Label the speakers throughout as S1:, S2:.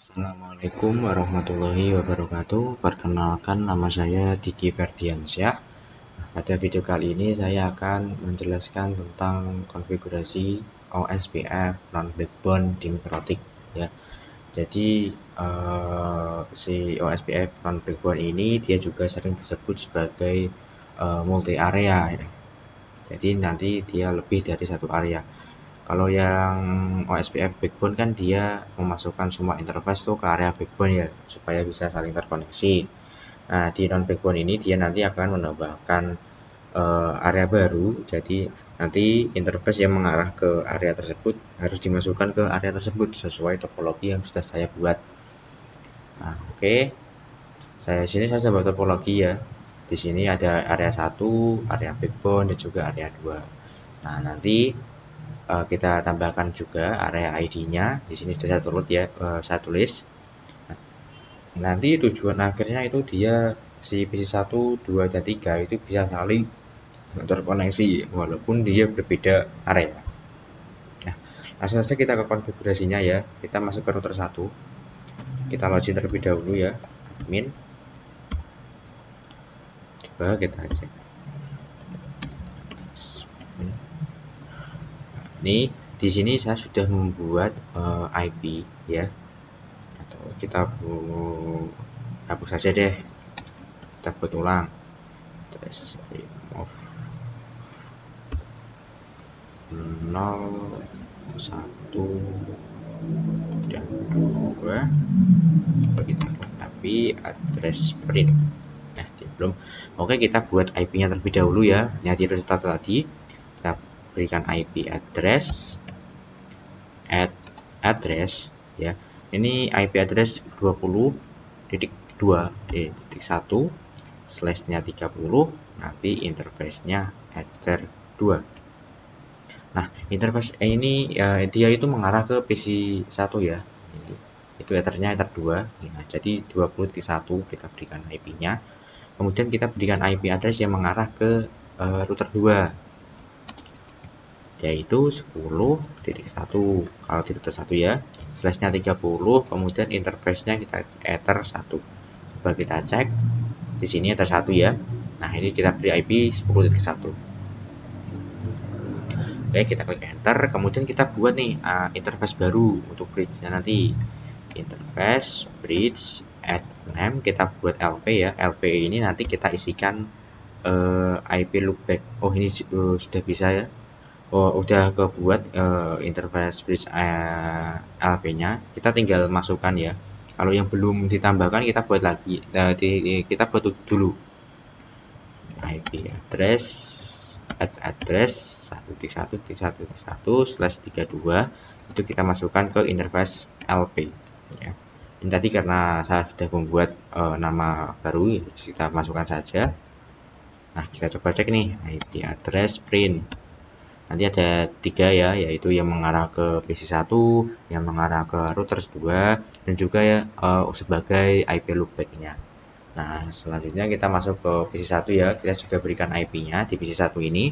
S1: Assalamualaikum warahmatullahi wabarakatuh. Perkenalkan, nama saya Diki Ferdiansyah. Pada video kali ini saya akan menjelaskan tentang konfigurasi OSPF non-backbone di Mikrotik ya. Jadi si OSPF non-backbone ini dia juga sering disebut sebagai multi area ya. Jadi nanti dia lebih dari satu area. Kalau yang OSPF backbone kan dia memasukkan semua interface tuh ke area backbone ya, supaya bisa saling terkoneksi. Nah, di non backbone ini dia nanti akan menambahkan area baru. Jadi nanti interface yang mengarah ke area tersebut harus dimasukkan ke area tersebut sesuai topologi yang sudah saya buat. Nah, oke. Saya buat topologi ya. Di sini ada area 1, area backbone dan juga area 2. Nah, nanti kita tambahkan juga area ID-nya. Di sini sudah saya tulis. Nanti tujuan akhirnya itu dia si PC1, 2 dan 3 itu bisa saling terkoneksi walaupun dia berbeda area. Nah, langsung saja kita ke konfigurasinya ya. Kita masuk ke router 1. Kita login terlebih dahulu ya, admin. Coba kita cek. Ini di sini saya sudah membuat IP ya. Atau kita hapus saja deh. Kita buat ulang. Terus remove 0, 1 dan 2. Kita buat IP address print. Nah, belum. Oke, kita buat IP-nya terlebih dahulu ya. Yang di result tadi kita berikan IP address address ya. Ini IP address 20.2.1 slashnya 30, nanti interface-nya ether 2. Nah, interface ini dia itu mengarah ke PC1 ya. Itu ethernya ether 2. Nah, jadi 20.1 kita berikan IP-nya. Kemudian kita berikan IP address yang mengarah ke router 2, yaitu 10.1 kalau di router 1 ya, slashnya 30, kemudian interface-nya kita ether 1. Coba kita cek. Di sini ether 1 ya. Nah, ini kita beri IP 10.1. Oke, kita klik enter, kemudian kita buat nih interface baru untuk bridge-nya nanti. Interface bridge add name, kita buat LP ya. LP ini nanti kita isikan IP loopback. Oh, ini sudah bisa ya. Oh, udah kebuat interface bridge LP-nya. Kita tinggal masukkan ya. Kalau yang belum ditambahkan kita buat lagi. Kita buat dulu. IP address address 1.1.1.1/32 itu kita masukkan ke interface LP ya. Ini tadi karena saya sudah membuat nama baru, kita masukkan saja. Nah, kita coba cek nih IP address print. Nanti ada 3 ya, yaitu yang mengarah ke PC1, yang mengarah ke router 2, dan juga ya sebagai IP loopback-nya. Nah, selanjutnya kita masuk ke PC1 ya. Kita juga berikan IP-nya di PC1 ini.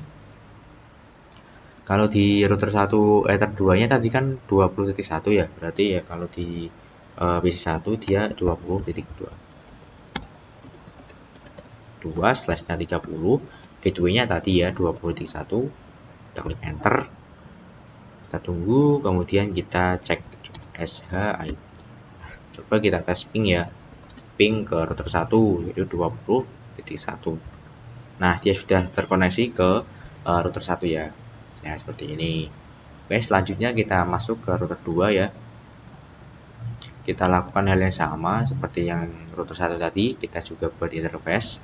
S1: Kalau di router 1 ether 2-nya tadi kan 20.1 ya. Berarti ya kalau di PC1 dia 20.2. 2/30, gateway-nya tadi ya 20.1. Kita klik enter. Kita tunggu, kemudian kita cek SHID. Coba kita tes ping ya. Ping ke router 1 yaitu 20.1. Nah, dia sudah terkoneksi ke router 1 ya. Ya, seperti ini. Oke, selanjutnya kita masuk ke router 2 ya. Kita lakukan hal yang sama seperti yang router 1 tadi, kita juga buat interface.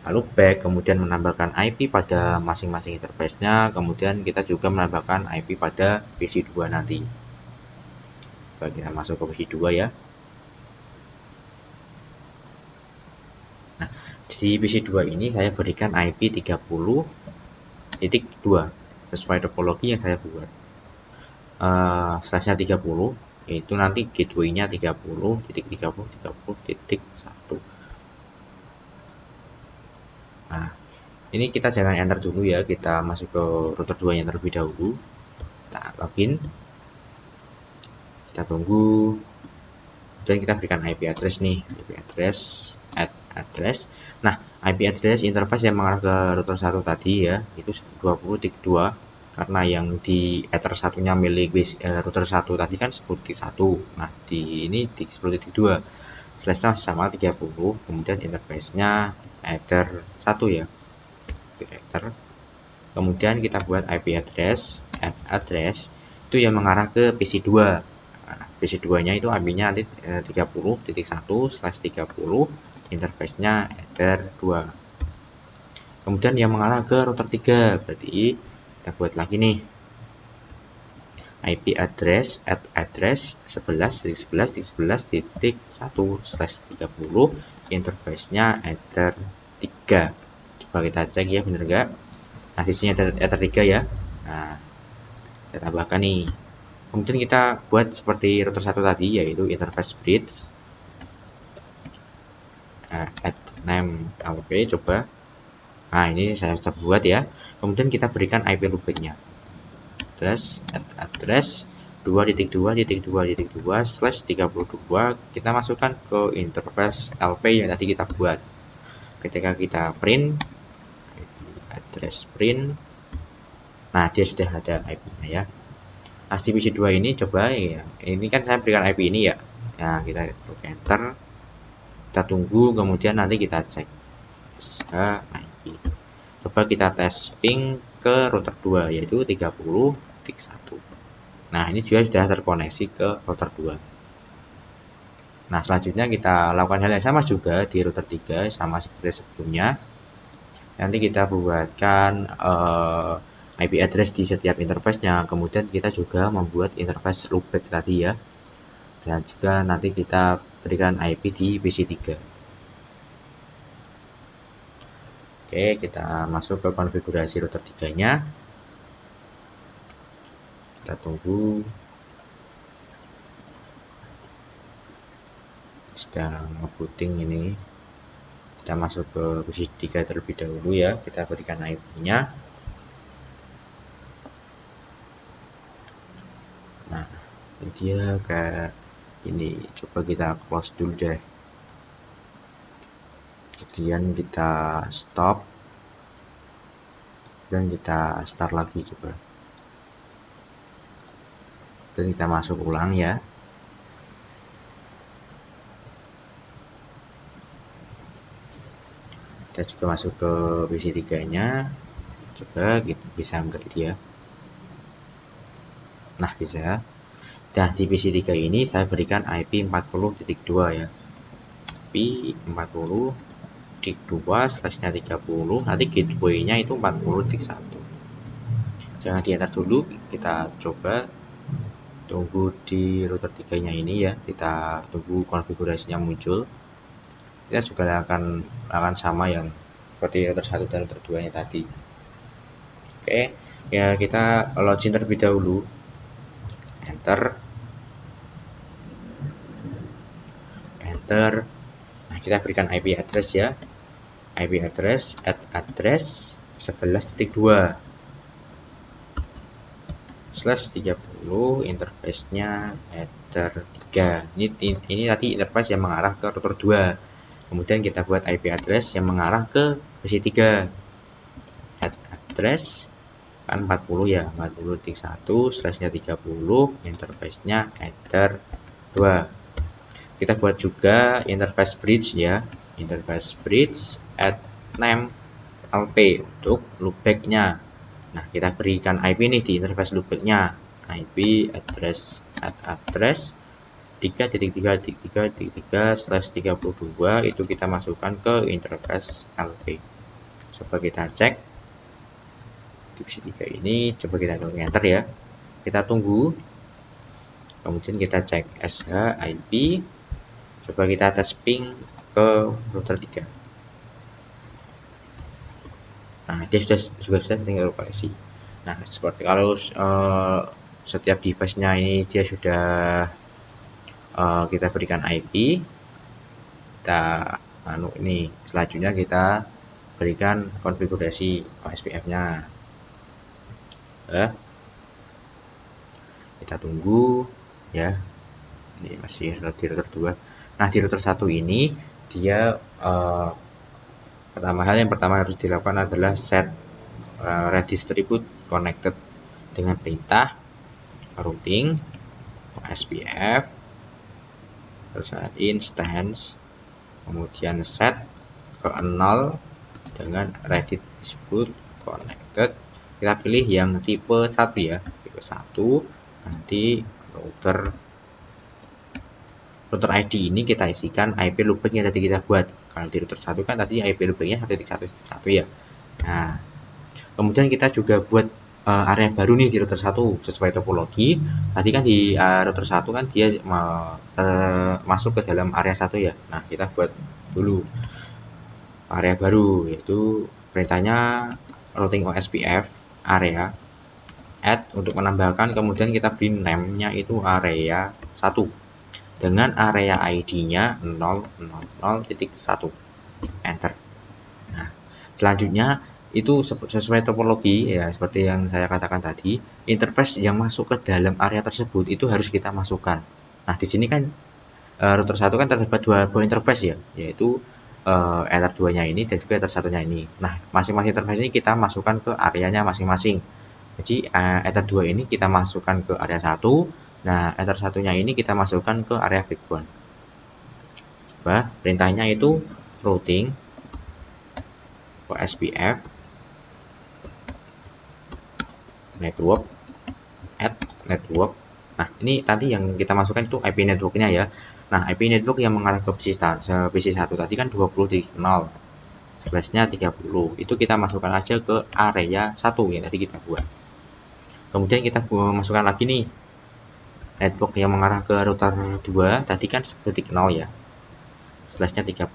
S1: Lalu back, kemudian menambahkan IP pada masing-masing interface-nya, kemudian kita juga menambahkan IP pada PC2 nanti. Coba kita masuk ke PC2 ya. Nah, di PC2 ini saya berikan IP 30.2 sesuai topologi yang saya buat. Slashnya 30, itu nanti gateway-nya 30.30.30.1. Nah, ini kita jangan enter dulu ya, kita masuk ke router 2 yang terlebih dahulu. Kita login. Kita tunggu. kemudian kita berikan IP address nih, IP address address. Nah, IP address interface yang mengarah ke router 1 tadi ya, itu 20.2, karena yang di ether satunya milik router 1 tadi kan 10.1. Nah, di ini di 10.2 slash-nya sama 30, kemudian interface-nya ether 1 ya, ether. Kemudian kita buat IP address itu yang mengarah ke PC2. Nah, PC2 nya itu IP-nya nanti 30.1/30, interface-nya ether 2. Kemudian yang mengarah ke router 3, berarti kita buat lagi nih IP address address 11.11.11.1/30, interface-nya ether 3. Coba kita cek ya, bener nggak? Nah, sisinya ether 3 ya. Nah, kita tambahkan nih. Kemudian kita buat seperti router 1 tadi, yaitu interface bridge add name LP. Coba. Nah, ini saya coba buat ya. Kemudian kita berikan IP loopback-nya. Address 2.2.2.2/32, kita masukkan ke interface LP yang tadi kita buat. Ketika kita print address print, nah dia sudah ada IP-nya ya. Nah, di PC2 ini coba ya, ini kan saya berikan IP ini ya. Nah, kita klik enter, kita tunggu, kemudian nanti kita cek IP. Coba kita tes ping ke router 2, yaitu 30.1. Nah, ini juga sudah terkoneksi ke router 2. Nah, selanjutnya kita lakukan hal yang sama juga di router 3, sama seperti sebelumnya. Nanti kita buatkan IP address di setiap interface-nya. Kemudian kita juga membuat interface loopback tadi ya. Dan juga nanti kita berikan IP di PC3. Oke, kita masuk ke konfigurasi router 3-nya. Kita tunggu. Sedang ngebooting ini. Kita masuk ke PC3 terlebih dahulu ya. Kita berikan IP-nya. Nah, ini dia kayak ini. Coba kita close dulu deh. Kemudian kita stop dan kita start lagi coba. Dan kita masuk ulang ya. Kita juga masuk ke PC3-nya. Coba gitu, bisa enggak dia? Nah, bisa. Nah, di PC3 ini saya berikan IP 40.2 ya. IP 40.2/30, nanti gateway-nya itu 40.1. Jangan di enter dulu, kita coba tunggu di router 3-nya ini ya. Kita tunggu konfigurasinya muncul. Kita juga akan sama yang seperti router 1 dan router 2-nya tadi. Oke, ya kita login terlebih dahulu. Enter. Nah, kita berikan IP address ya. IP address address 11.2/30, interface-nya ether 3. Ini tadi interface yang mengarah ke router 2. Kemudian kita buat IP address yang mengarah ke PC3. Address kan 40 ya, 40.1/30, interface-nya ether 2. Kita buat juga interface bridge ya, interface bridge add name LP untuk loopback-nya. Nah, kita berikan IP nih di interface loopback-nya, IP address address 3.3.3.3/32, itu kita masukkan ke interface LP. Coba kita cek di PC3 ini, coba kita enter ya. Kita tunggu. Kemudian kita cek SH IP. Coba kita tes ping ke router 3. Nah, dia sudah tinggal koneksi. Nah, seperti kalau setiap device-nya ini dia sudah kita berikan IP, kita ini selanjutnya kita berikan konfigurasi OSPF-nya. Kita tunggu ya. Ini masih di router 2. Nah, di router 1 ini dia hal yang pertama harus dilakukan adalah set redistribute connected dengan perintah routing SPF, terus instance, kemudian set ke 0 dengan redistribute connected. Kita pilih yang tipe 1 ya, tipe 1. Nanti router ID ini kita isikan IP loopback yang tadi kita buat. Kalau di router 1 kan tadi IP loopbacknya 1.1.1 ya. Nah, kemudian kita juga buat area baru nih di router 1 sesuai topologi. Tadi kan di router 1 kan dia masuk ke dalam area 1 ya. Nah, kita buat dulu area baru, yaitu perintahnya routing OSPF area add untuk menambahkan, kemudian kita beri name-nya itu area 1 dengan area ID-nya 000.1. Enter. Nah, selanjutnya itu sesuai topologi ya, seperti yang saya katakan tadi, interface yang masuk ke dalam area tersebut itu harus kita masukkan. Nah, di sini kan router 1 kan terdapat dua interface ya, yaitu Ether 2-nya ini dan juga Ether 1-nya ini. Nah, masing-masing interface ini kita masukkan ke areanya masing-masing. Jadi Ether 2 ini kita masukkan ke area 1. Nah, Ether 1-nya ini kita masukkan ke area backbone. Perintahnya itu routing OSPF network add network. Nah, ini tadi yang kita masukkan itu IP networknya ya. Nah, IP network yang mengarah ke PC1 tadi kan 20.0 slashnya 30. Itu kita masukkan aja ke area 1 yang tadi kita buat. Kemudian kita masukkan lagi nih network yang mengarah ke router 2 tadi kan 10.0 ya. Slashnya 30.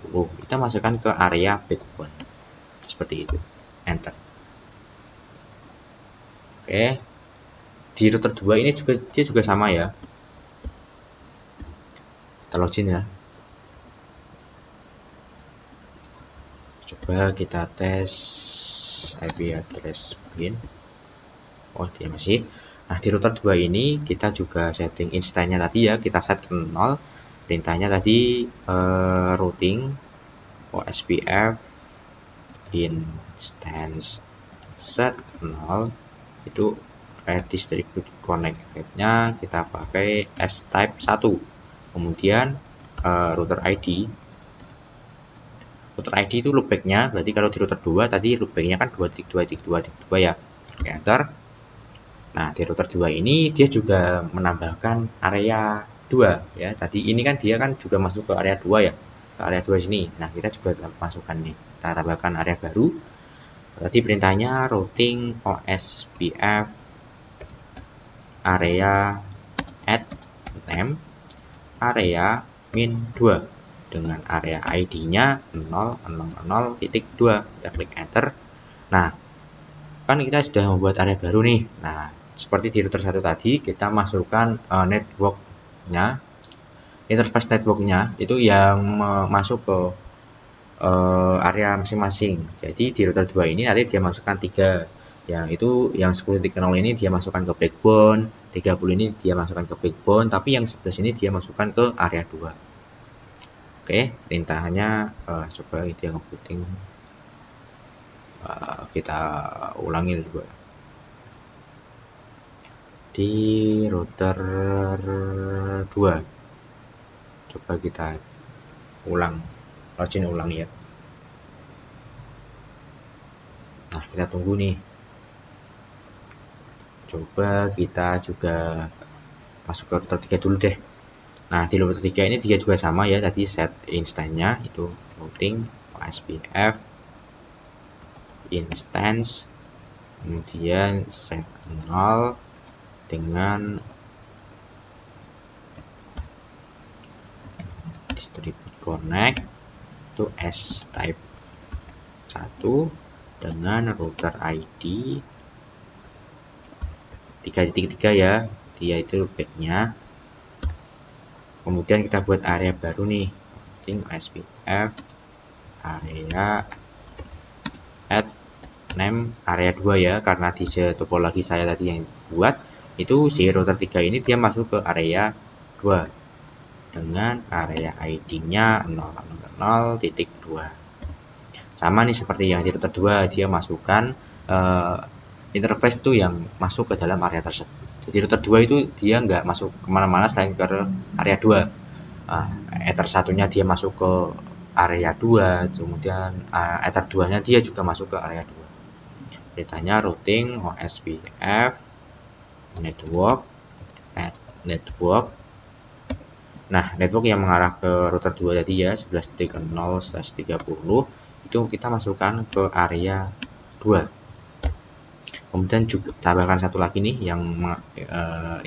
S1: Kita masukkan ke area backbone. Seperti itu. Enter. Oke. Di router 2 ini dia juga sama ya. Kita login ya. Coba kita tes IP address begin. Oh, dia masih. Nah, di router 2 ini kita juga setting instance-nya tadi ya, kita set ke 0. Perintahnya tadi routing OSPF instance set 0 itu redistribute connected-nya kita pakai S-type 1. Kemudian router ID itu loopback-nya, berarti kalau di router 2 tadi loopback-nya kan 2.2.2.2 ya. Oke, enter. Nah, di router 2 ini dia juga menambahkan area 2 ya. Tadi ini kan dia kan juga masuk ke area 2 ya. Ke area 2 sini. Nah, kita juga masukkan nih. Kita tambahkan area baru. Berarti perintahnya routing OSPF area add name area min 2 dengan area ID-nya 000.2. Kita klik enter. Nah, kan kita sudah membuat area baru nih. Nah, seperti di router 1 tadi, kita masukkan networknya, interface networknya itu yang masuk ke area masing-masing. Jadi di router 2 ini nanti dia masukkan 3. Yang itu yang 10.0 ini dia masukkan ke backbone, 30 ini dia masukkan ke backbone, tapi yang 11 ini dia masukkan ke area 2. Oke, perintahnya coba dia ngebooting. Kita ulangi juga. Di router 2 coba kita login ulang ya. Nah, kita tunggu nih. Coba kita juga masuk ke router 3 dulu deh. Nah, di router 3 ini dia juga sama ya, tadi set instance-nya itu routing OSPF instance, kemudian set 0 dengan distribute connect itu S type 1 dengan router ID 3.3 ya, dia itu loopback-nya. Kemudian kita buat area baru nih, routing OSPF area add name area 2 ya, karena di topologi saya tadi yang buat itu si router 3 ini dia masuk ke area 2. dengan area ID-nya 0,0.2. Sama nih seperti yang di router 2, dia masukkan interface tuh yang masuk ke dalam area tersebut. Jadi router 2 itu dia nggak masuk kemana-mana selain ke area 2. Ether satunya dia masuk ke area 2, kemudian Ether 2 nya dia juga masuk ke area 2. Perintahnya routing OSPF network network. Nah, network yang mengarah ke router 2 tadi ya 11.0/30 itu kita masukkan ke area 2. Kemudian juga tambahkan satu lagi nih yang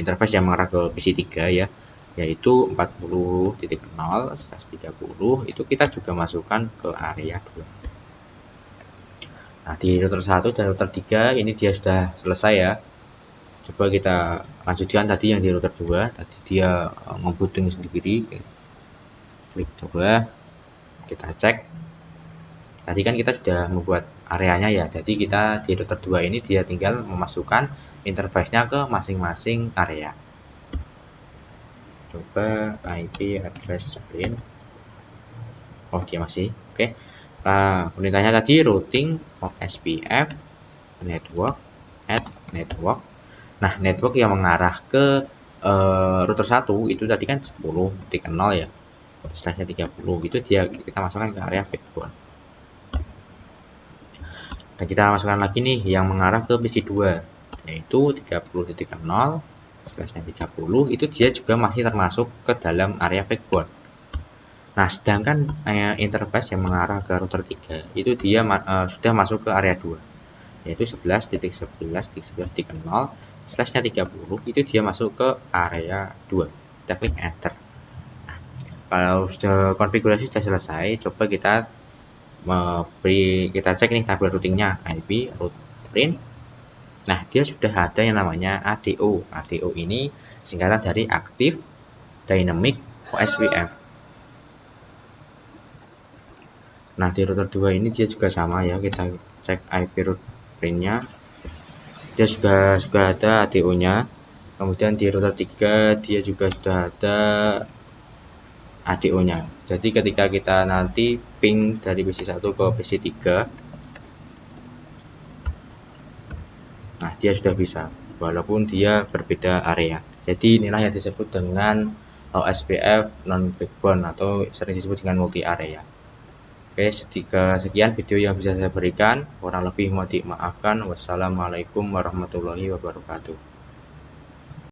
S1: interface yang mengarah ke PC 3 ya, yaitu 40.0/30 itu kita juga masukkan ke area 2. Nah, di router 1 dan router 3 ini dia sudah selesai ya. Coba kita lanjutkan tadi yang di router 2, tadi dia ngebooting sendiri. Klik coba, kita cek. Tadi kan kita sudah membuat areanya ya, jadi kita di router 2 ini dia tinggal memasukkan interface-nya ke masing-masing area. Coba IP address print. Oh, dia masih. Oke. Perintahnya tadi routing OSPF network add network. Nah, network yang mengarah ke router 1 itu tadi kan 10.0 ya. Slash-nya 30 itu dia kita masukkan ke area backbone. Dan kita masukkan lagi nih yang mengarah ke PC 2 yaitu 30.0 slash-nya 30 itu dia juga masih termasuk ke dalam area backbone. Nah, sedangkan interface yang mengarah ke router 3 itu dia sudah masuk ke area 2 yaitu 11.11.11.0 slash-nya 30 itu dia masuk ke area 2. Kita klik enter. Nah, kalau sudah konfigurasi sudah selesai, coba kita cek nih tabel routingnya IP route print. Nah, dia sudah ada yang namanya ADO. ADO ini singkatan dari Active Dynamic OSPF. Nah, di router 2 ini dia juga sama ya, kita cek IP route print-nya. Dia sudah ada ADO-nya. Kemudian di router 3 dia juga sudah ada ADO-nya. Jadi ketika kita nanti ping dari PC 1 ke PC 3, nah dia sudah bisa, walaupun dia berbeda area. Jadi inilah yang disebut dengan OSPF non backbone atau sering disebut dengan multi area. Oke, sekian video yang bisa saya berikan. Kurang lebih mohon dimaafkan. Wassalamualaikum warahmatullahi wabarakatuh.